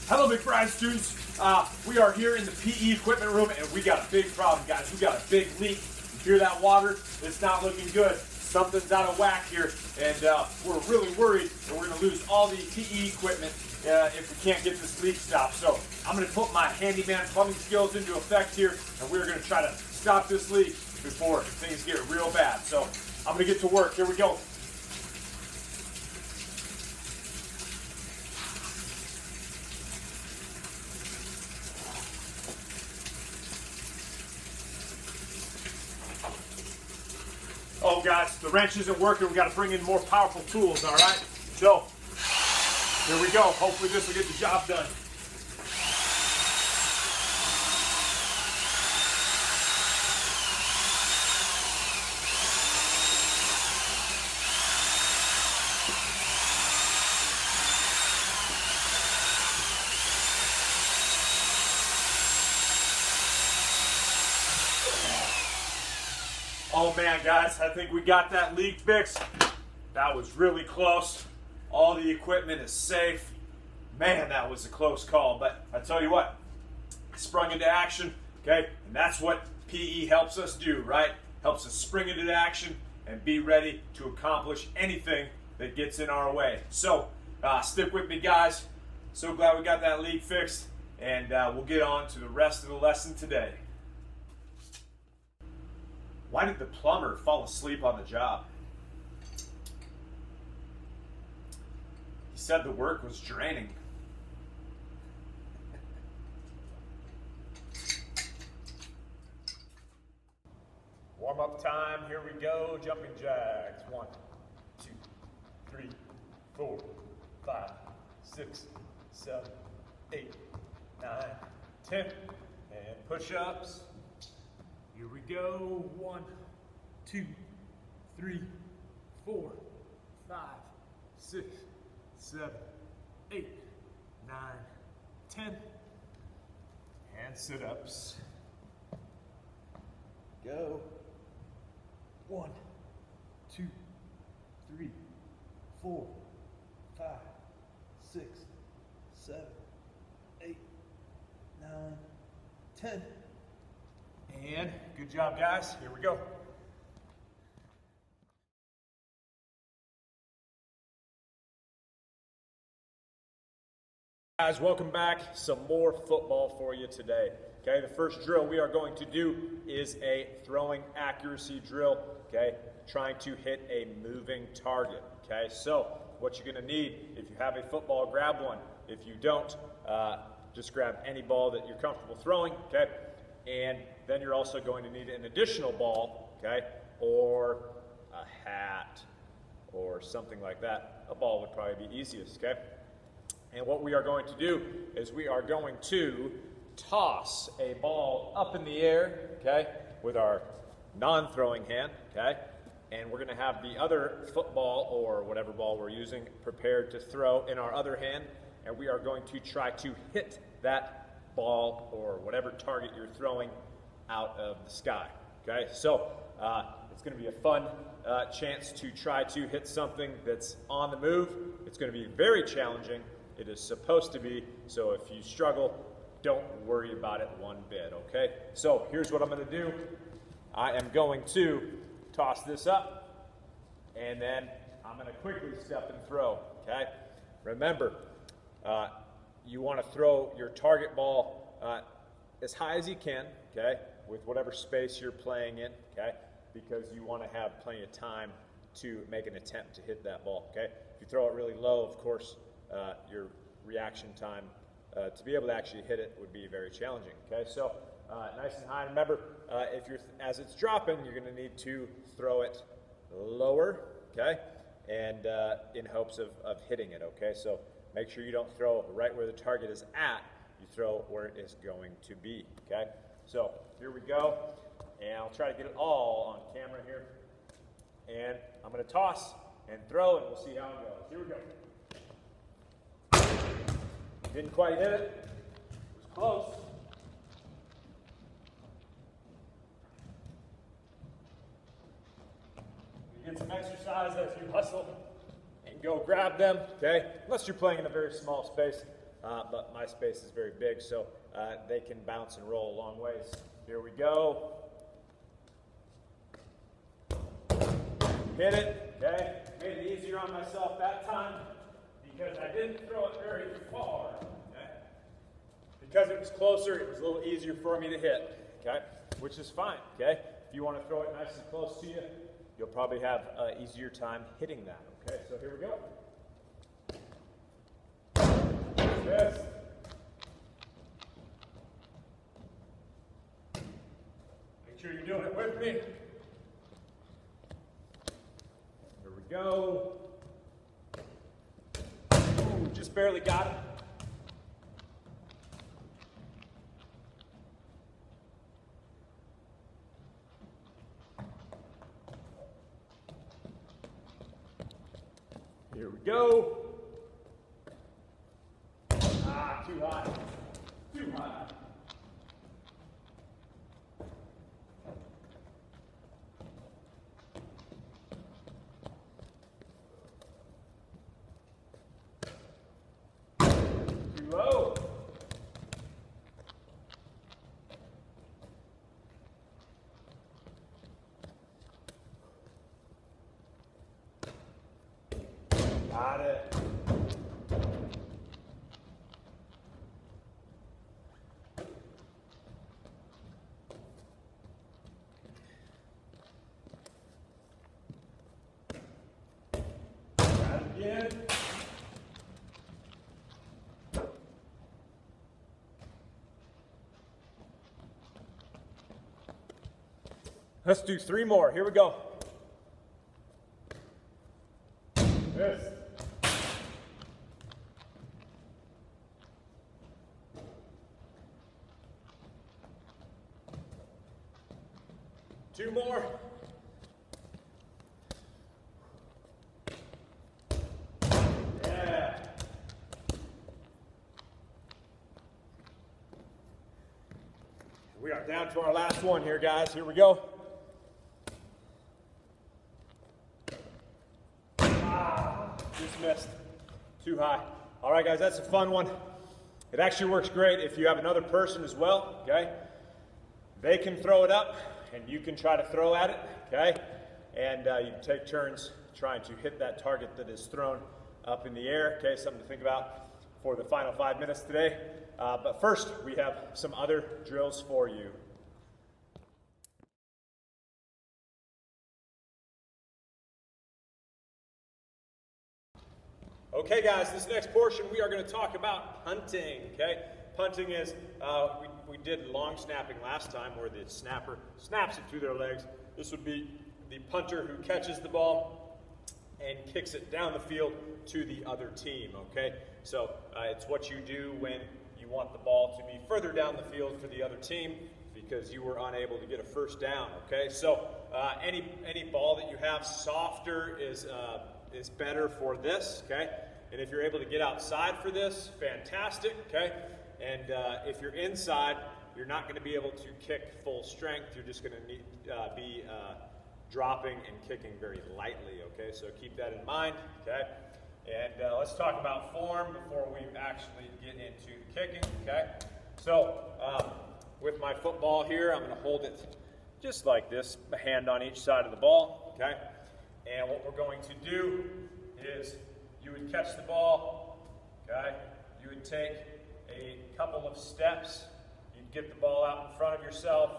Hello, McBride students. We are here in the PE equipment room, and we got a big problem, guys. We got a big leak. You hear that water? It's not looking good. Something's out of whack here, and we're really worried that we're going to lose all the PE equipment if we can't get this leak stopped. So I'm going to put my handyman plumbing skills into effect here, and we're going to try to stop this leak before things get real bad. So I'm going to get to work. Here we go. Oh, guys, the wrench isn't working. We got to bring in more powerful tools, all right? So, here we go. Hopefully this will get the job done. Oh man, guys, I think we got that leak fixed. That was really close. All the equipment is safe. Man, that was a close call, but I tell you what, sprung into action, okay? And that's what PE helps us do, right? Helps us spring into action and be ready to accomplish anything that gets in our way. So, stick with me, guys. So glad we got that leak fixed, and we'll get on to the rest of the lesson today. Why did the plumber fall asleep on the job? He said the work was draining. Warm-up time, here we go, jumping jacks. 1, 2, 3, 4, 5, 6, 7, 8, 9, 10, and push-ups. Here we go. 1, 2, 3, 4, 5, 6, 7, 8, 9, 10. And sit-ups. Go. 1, 2, 3, 4, 5, 6, 7, 8, 9, 10. And good job, guys. Here we go. Guys, welcome back. Some more football for you today. Okay, the first drill we are going to do is a throwing accuracy drill. Okay, trying to hit a moving target. Okay, so what you're going to need, if you have a football, grab one. If you don't, just grab any ball that you're comfortable throwing. Okay. And then you're also going to need an additional ball, okay, or a hat or something like that. A ball would probably be easiest, okay? And what we are going to do is we are going to toss a ball up in the air, okay, with our non-throwing hand, okay? And we're going to have the other football or whatever ball we're using prepared to throw in our other hand, and we are going to try to hit that ball or whatever target you're throwing out of the sky. Okay, so it's going to be a fun chance to try to hit something that's on the move. It's going to be very challenging. It is supposed to be, so if you struggle, don't worry about it one bit, okay? So here's what I'm going to do. I am going to toss this up, and then I'm going to quickly step and throw, okay? Remember, you want to throw your target ball as high as you can, okay, with whatever space you're playing in, okay, because you want to have plenty of time to make an attempt to hit that ball, okay? If you throw it really low, of course, your reaction time to be able to actually hit it would be very challenging, okay? So nice and high. Remember, as it's dropping, you're going to need to throw it lower, okay, and in hopes of hitting it, okay? So make sure you don't throw right where the target is at. You throw where it is going to be, okay? So here we go, and I'll try to get it all on camera here. And I'm going to toss and throw, and we'll see how it goes. Here we go. Didn't quite hit it. It was close. You get some exercise as you hustle and go grab them, okay? Unless you're playing in a very small space, but my space is very big, so they can bounce and roll a long ways. Here we go. Hit it, okay? Made it easier on myself that time because I didn't throw it very far, okay? Because it was closer, it was a little easier for me to hit, okay? Which is fine, okay? If you want to throw it nice and close to you, you'll probably have an easier time hitting that, okay? So here we go. Yes. Make sure you're doing it with me. Here we go. Ooh, just barely got it. Here we go. Ah, too high. Too high. Too low. Got it. Got it again. Let's do 3 more. Here we go. Yes. Two more. Yeah. We are down to our last one here, guys. Here we go. Just missed. Too high. All right, guys, that's a fun one. It actually works great if you have another person as well, okay? They can throw it up, and you can try to throw at it, okay? And you take turns trying to hit that target that is thrown up in the air, okay? Something to think about for the final 5 minutes today. But first, we have some other drills for you. Okay, guys, this next portion we are going to talk about punting, okay? Punting is, we did long snapping last time where the snapper snaps it through their legs. This would be the punter who catches the ball and kicks it down the field to the other team, okay? So it's what you do when you want the ball to be further down the field for the other team because you were unable to get a first down, okay? So any ball that you have softer is better for this, okay? And if you're able to get outside for this, fantastic, okay? And if you're inside, you're not going to be able to kick full strength. You're just going to need be dropping and kicking very lightly, okay? So keep that in mind, okay? And let's talk about form before we actually get into the kicking, okay? So with my football here, I'm going to hold it just like this, a hand on each side of the ball, okay? And what we're going to do is you would catch the ball, okay? You would take a couple of steps. You'd get the ball out in front of yourself.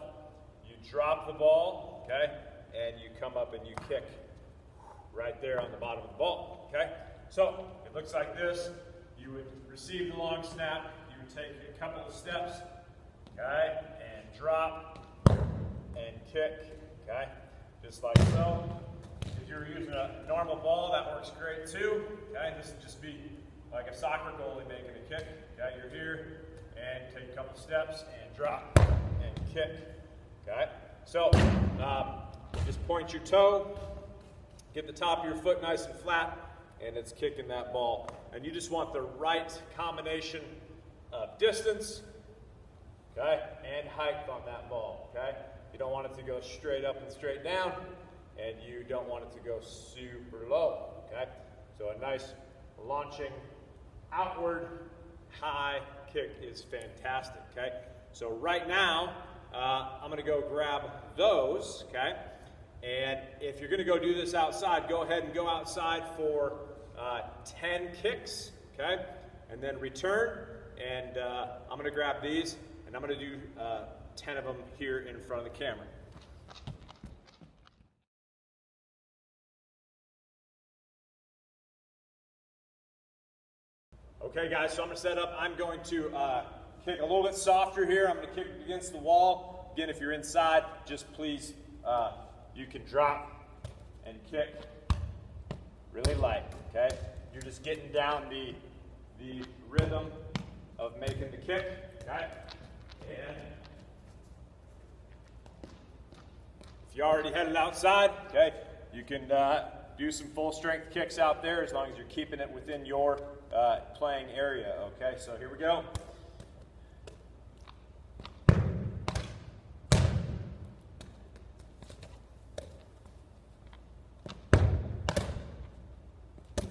You drop the ball, okay? And you come up and you kick right there on the bottom of the ball, okay? So it looks like this. You would receive the long snap. You would take a couple of steps, okay? And drop and kick, okay? Just like so. If you're using a normal ball, that works great too, okay? This would just be like a soccer goalie making a kick, okay? You're here and take a couple steps and drop and kick, okay? So just point your toe, get the top of your foot nice and flat, and it's kicking that ball. And you just want the right combination of distance, okay, and height on that ball, okay? You don't want it to go straight up and straight down, and you don't want it to go super low, okay? So a nice launching outward high kick is fantastic, okay? So right now, I'm going to go grab those, okay? And if you're going to go do this outside, go ahead and go outside for 10 kicks, okay? And then return, and I'm going to grab these, and I'm going to do 10 of them here in front of the camera. Okay guys, so I'm going to set up. I'm going to kick a little bit softer here. I'm going to kick it against the wall. Again, if you're inside, just please, you can drop and kick really light, okay? You're just getting down the rhythm of making the kick, okay? And if you already headed outside, okay, you can do some full strength kicks out there as long as you're keeping it within your playing area, okay? So here we go.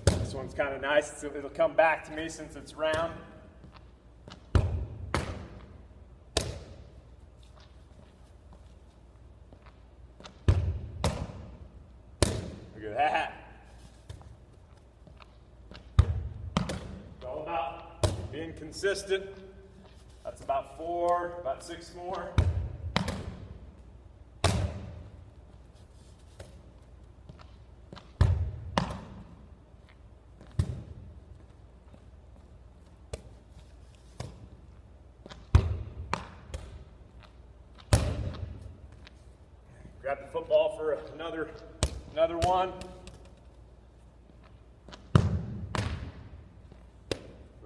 This one's kind of nice, so it'll come back to me since it's round. Look at that. It's all about being consistent. That's about 4, about 6 more. Grab the football for another one.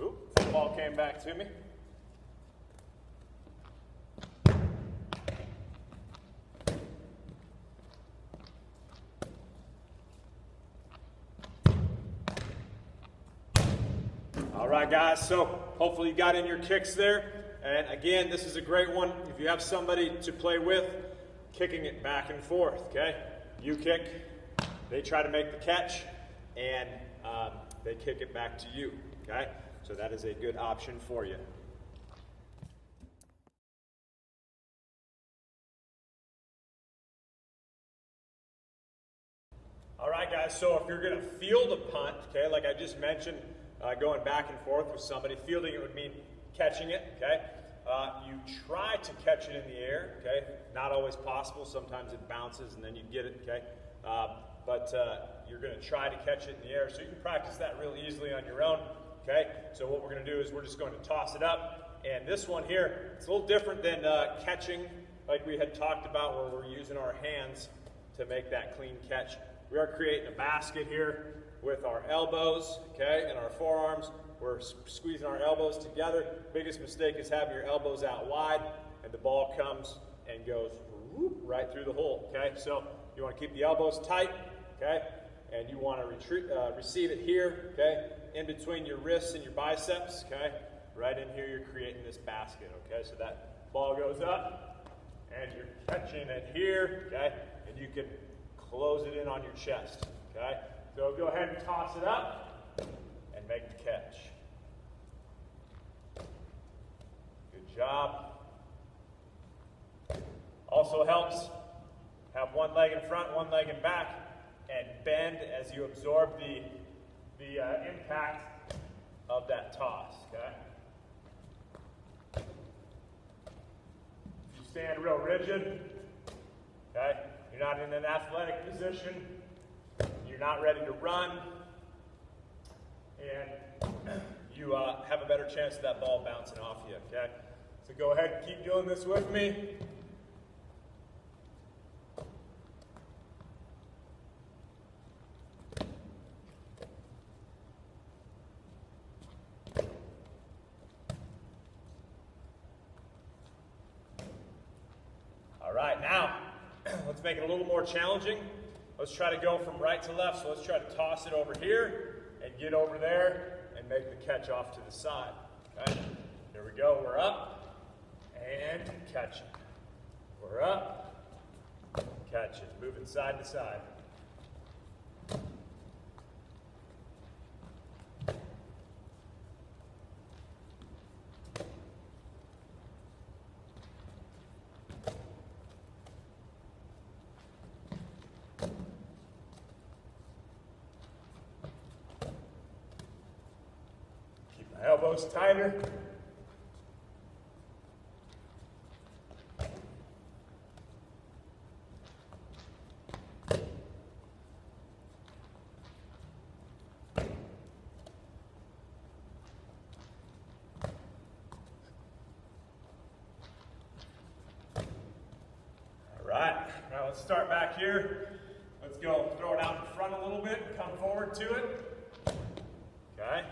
Ooh, football came back to me. All right, guys, so hopefully you got in your kicks there. And again, this is a great one if you have somebody to play with, kicking it back and forth, okay? You kick, they try to make the catch, and they kick it back to you, okay? So that is a good option for you. All right, guys, so if you're going to field a punt, okay, like I just mentioned, going back and forth with somebody, fielding it would mean catching it, okay? You try to catch it in the air, okay? Not always possible. Sometimes it bounces and then you get it, okay? But you're going to try to catch it in the air. So you can practice that real easily on your own, okay? So what we're going to do is we're just going to toss it up. And this one here, it's a little different than catching like we had talked about where we're using our hands to make that clean catch. We are creating a basket here with our elbows, okay, and our forearms. We're squeezing our elbows together. Biggest mistake is having your elbows out wide and the ball comes and goes whoop, right through the hole, okay? So you want to keep the elbows tight, okay? And you want to receive it here, okay? In between your wrists and your biceps, okay? Right in here you're creating this basket, okay? So that ball goes up and you're catching it here, okay? And you can close it in on your chest, okay? So go ahead and toss it up and make the catch. Good job. Also helps have one leg in front, one leg in back, and bend as you absorb the impact of that toss, okay? If you stand real rigid, okay, you're not in an athletic position, you're not ready to run, and you have a better chance of that ball bouncing off you, okay? So go ahead and keep doing this with me. All right, now, let's make it a little more challenging. Let's try to go from right to left, so let's try to toss it over here and get over there and make the catch off to the side, okay? Here we go, we're up and catching. We're up, catching, moving side to side. elbows tighter. Now let's start back here. Let's go throw it out in front a little bit, come forward to it. Okay.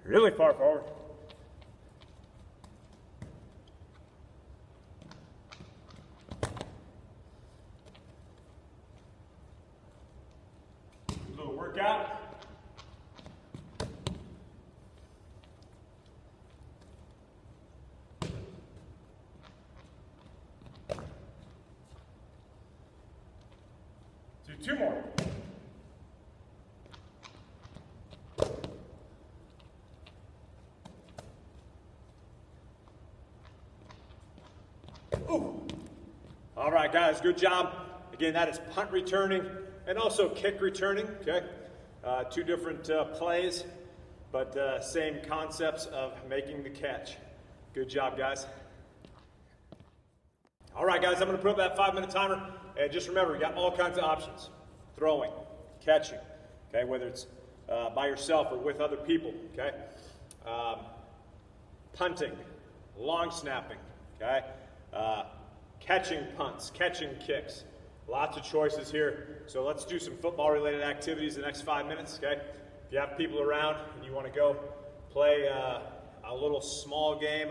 Really far forward. Little workout. Do two more. Ooh. All right, guys, good job. Again, that is punt returning and also kick returning, okay? Two different plays, but same concepts of making the catch. Good job, guys. All right, guys, I'm going to put up that 5-minute timer. And just remember, we got all kinds of options. Throwing, catching, okay, whether it's by yourself or with other people, okay? Punting, long snapping, okay? Catching punts, catching kicks. Lots of choices here. So let's do some football-related activities the next 5 minutes, okay? If you have people around and you want to go play a little small game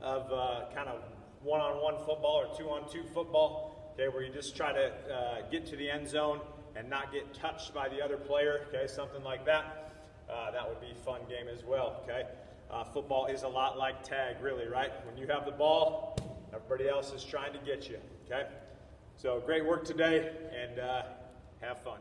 of kind of one-on-one football or two-on-two football, okay, where you just try to get to the end zone and not get touched by the other player, okay, something like that. That would be a fun game as well, okay? Football is a lot like tag, really, right? When you have the ball, everybody else is trying to get you, okay? So great work today, and have fun.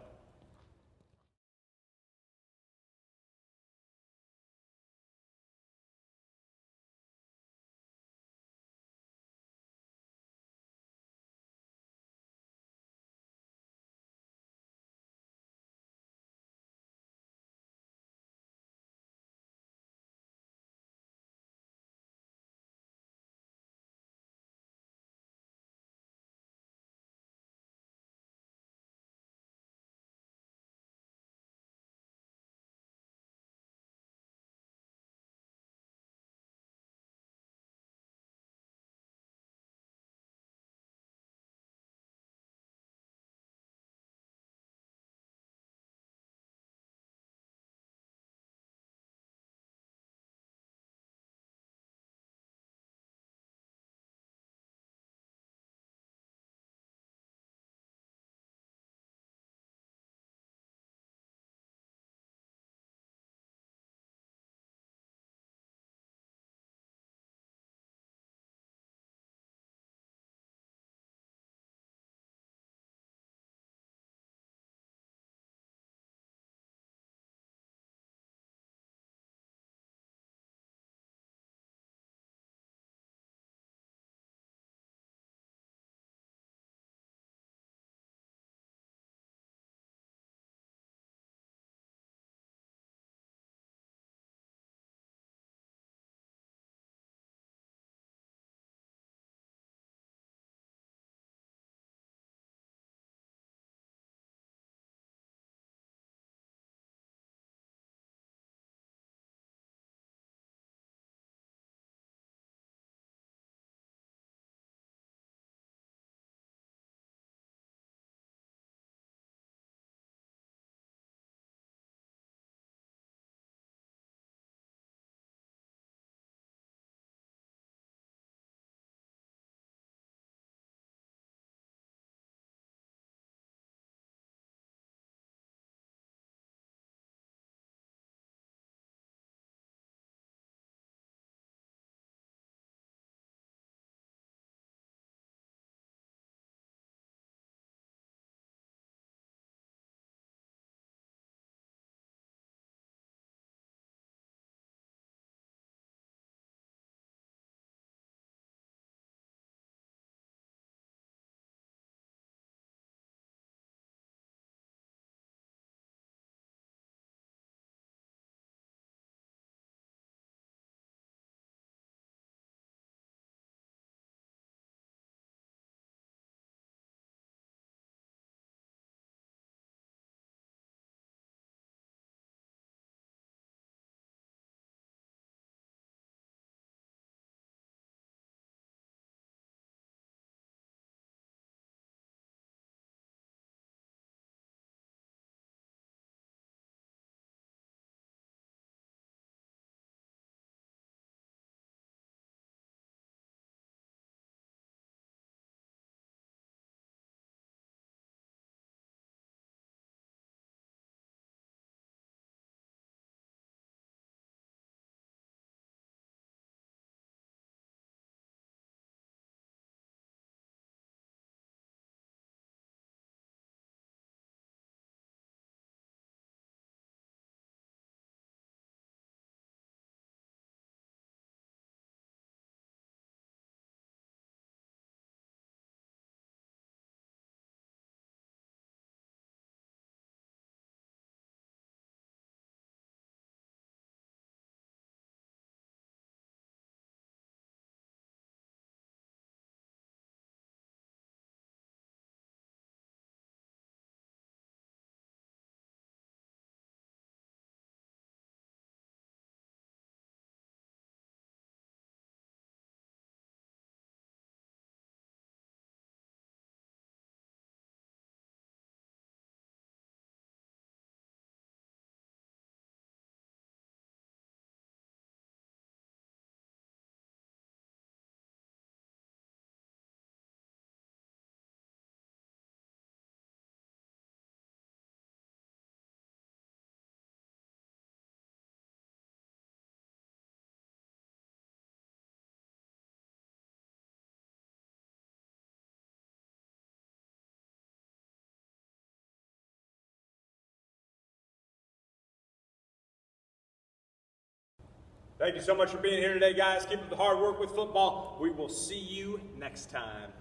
Thank you so much for being here today, guys. Keep up the hard work with football. We will see you next time.